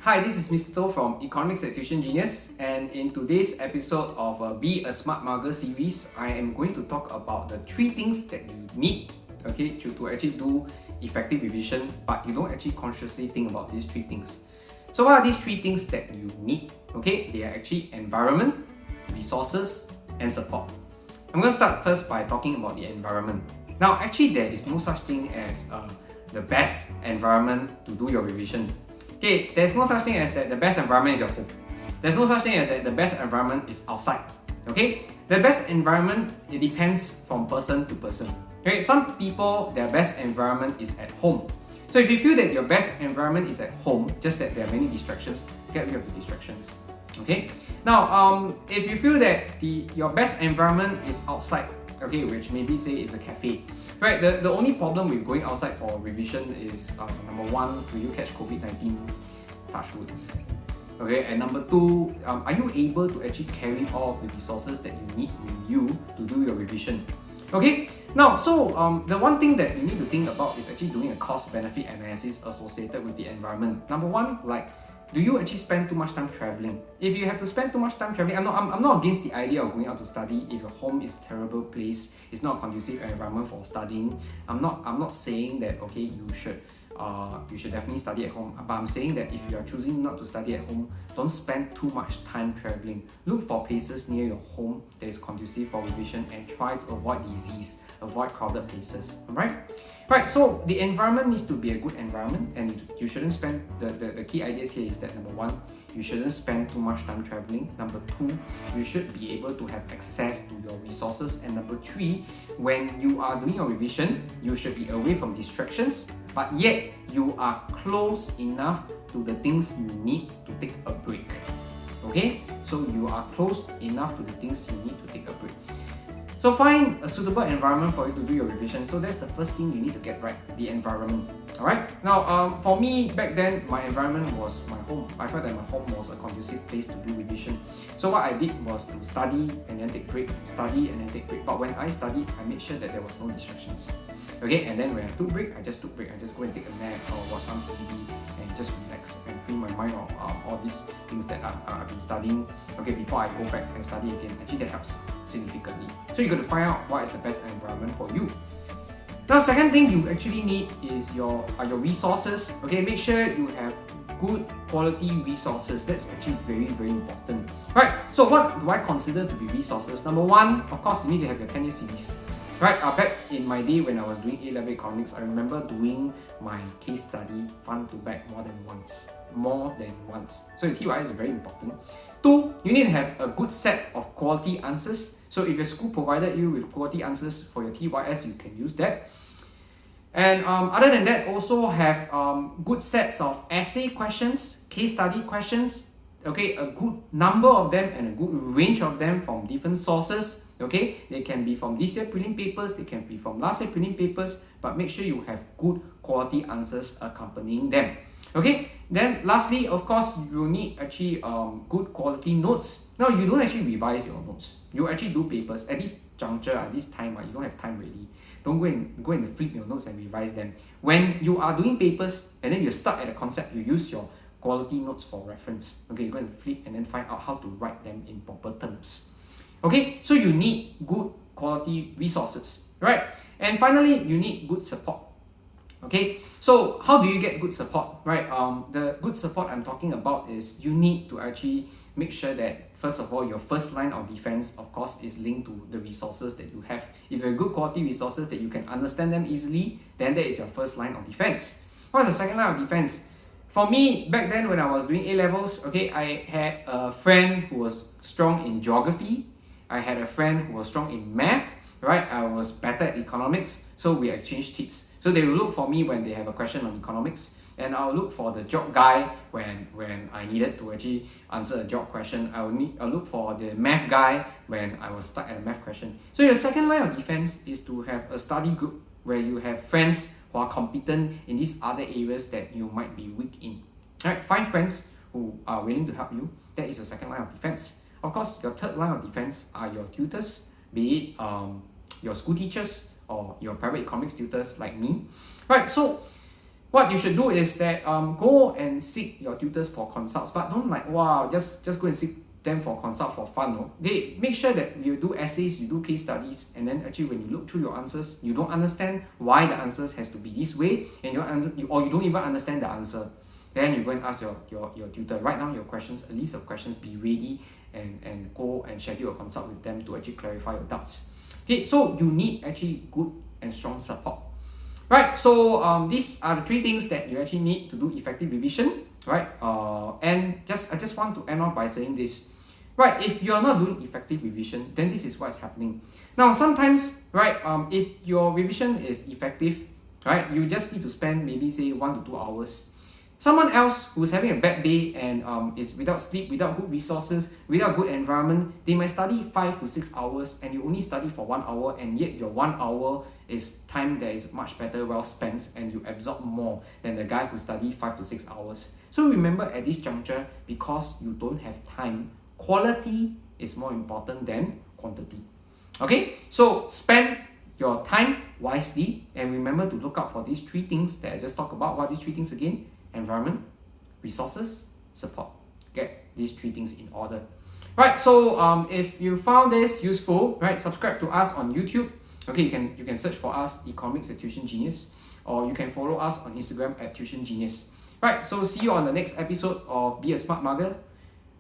Hi, this is Mr. Toh from Economics at Tuitiongenius, and in today's episode of Be a Smart Mugger series, I am going to talk about the 3 things that you need, to actually do effective revision, but you don't actually consciously think about these 3 things. So what are these 3 things that you need? They are actually environment, resources, and support. I'm going to start first by talking about the environment. Now, actually, there is no such thing as the best environment to do your revision. There's no such thing as that the best environment is your home. There's no such thing as that the best environment is outside. The best environment, it depends from person to person. Some people, their best environment is at home. So if you feel that your best environment is at home, just that there are many distractions, get rid of the distractions. Now, if you feel that your best environment is outside, which maybe say is a cafe, the only problem with going outside for revision is number 1, will you catch COVID-19? Touch wood. And number 2, are you able to actually carry all of the resources that you need with you to do your revision? Now, so the one thing that you need to think about is actually doing a cost-benefit analysis associated with the environment. Number 1, do you actually spend too much time traveling? If you have to spend too much time traveling, I'm not against the idea of going out to study. If your home is a terrible place, it's not a conducive environment for studying, I'm not saying that you should definitely study at home. But I'm saying that if you are choosing not to study at home, don't spend too much time traveling. Look for places near your home that is conducive for revision and try to avoid disease, avoid crowded places. Right, so the environment needs to be a good environment, and you shouldn't spend, the key ideas here is that number 1, you shouldn't spend too much time traveling. Number 2, you should be able to have access to your resources. And number 3, when you are doing your revision, you should be away from distractions, but yet you are close enough to the things you need to take a break. So you are close enough to the things you need to take a break. So find a suitable environment for you to do your revision. So that's the first thing you need to get right, the environment. Alright, now for me back then, my environment was my home. I felt that my home was a conducive place to do revision. So what I did was to study and then take break, study and then take break. But when I studied, I made sure that there was no distractions. And then when I took break, I just took break. I just go and take a nap or watch some TV and just relax and free my mind of all these things that I've been studying. Before I go back and study again. Actually, that helps significantly. So you got to find out what is the best environment for you. Now, second thing you actually need is your resources. Make sure you have good quality resources. That's actually very, very important. Right, so what do I consider to be resources? Number 1, of course, you need to have your 10-year series. Back in my day when I was doing A-level economics, I remember doing my case study front to back more than once. So your TY is very important. 2, you need to have a good set of quality answers. So if your school provided you with quality answers for your TYS, you can use that. And other than that, also have good sets of essay questions, case study questions, a good number of them and a good range of them from different sources. They can be from this year prelim papers, they can be from last year prelim papers, but make sure you have good quality answers accompanying them. Then lastly, of course, you need actually good quality notes. Now, you don't actually revise your notes. You actually do papers. At this juncture, at this time, you don't have time really. Don't go and flip your notes and revise them. When you are doing papers and then you're stuck at a concept, you use your quality notes for reference. You go and flip and then find out how to write them in proper terms. So you need good quality resources, right? And finally, you need good support. So how do you get good support, right? The good support I'm talking about is you need to actually make sure that, first of all, your first line of defense, of course, is linked to the resources that you have. If you have good quality resources that you can understand them easily, then that is your first line of defense. What's the second line of defense? For me, back then when I was doing A-levels, I had a friend who was strong in geography. I had a friend who was strong in math, I was better at economics, so we exchanged tips. So they will look for me when they have a question on economics, and I'll look for the geog guy when I needed to actually answer a geog question. I'll look for the math guy when I was stuck at a math question. So your second line of defense is to have a study group where you have friends who are competent in these other areas that you might be weak in. Find friends who are willing to help you. That is your second line of defense. Of course, your third line of defense are your tutors, be it your school teachers or your private economics tutors like me. So what you should do is that go and seek your tutors for consults, but don't like wow just go and seek them for consult for fun. No? They make sure that you do essays, you do case studies, and then actually when you look through your answers, you don't understand why the answers has to be this way, and you don't even understand the answer. Then you go and ask your tutor, write down your questions, a list of questions, be ready, and go and schedule a consult with them to actually clarify your doubts. Okay, so you need actually good and strong support. Right, so these are the 3 things that you actually need to do effective revision, right? And I just want to end off by saying this, right? If you are not doing effective revision, then this is what's happening. Now, sometimes, right, if your revision is effective, right, you just need to spend maybe say 1 to 2 hours. Someone else who's having a bad day and is without sleep, without good resources, without good environment, they might study 5 to 6 hours and you only study for 1 hour, and yet your 1 hour is time that is much better well spent and you absorb more than the guy who studied 5 to 6 hours. So remember at this juncture, because you don't have time, quality is more important than quantity. Okay, so spend your time wisely and remember to look out for these 3 things that I just talked about. What are these 3 things again? Environment, resources, support. Get these 3 things in order. Right, so if you found this useful, right, subscribe to us on YouTube. Okay, you can search for us, Economics at Tuitiongenius, or you can follow us on Instagram at Tuitiongenius. Right, so see you on the next episode of Be a Smart Mugger.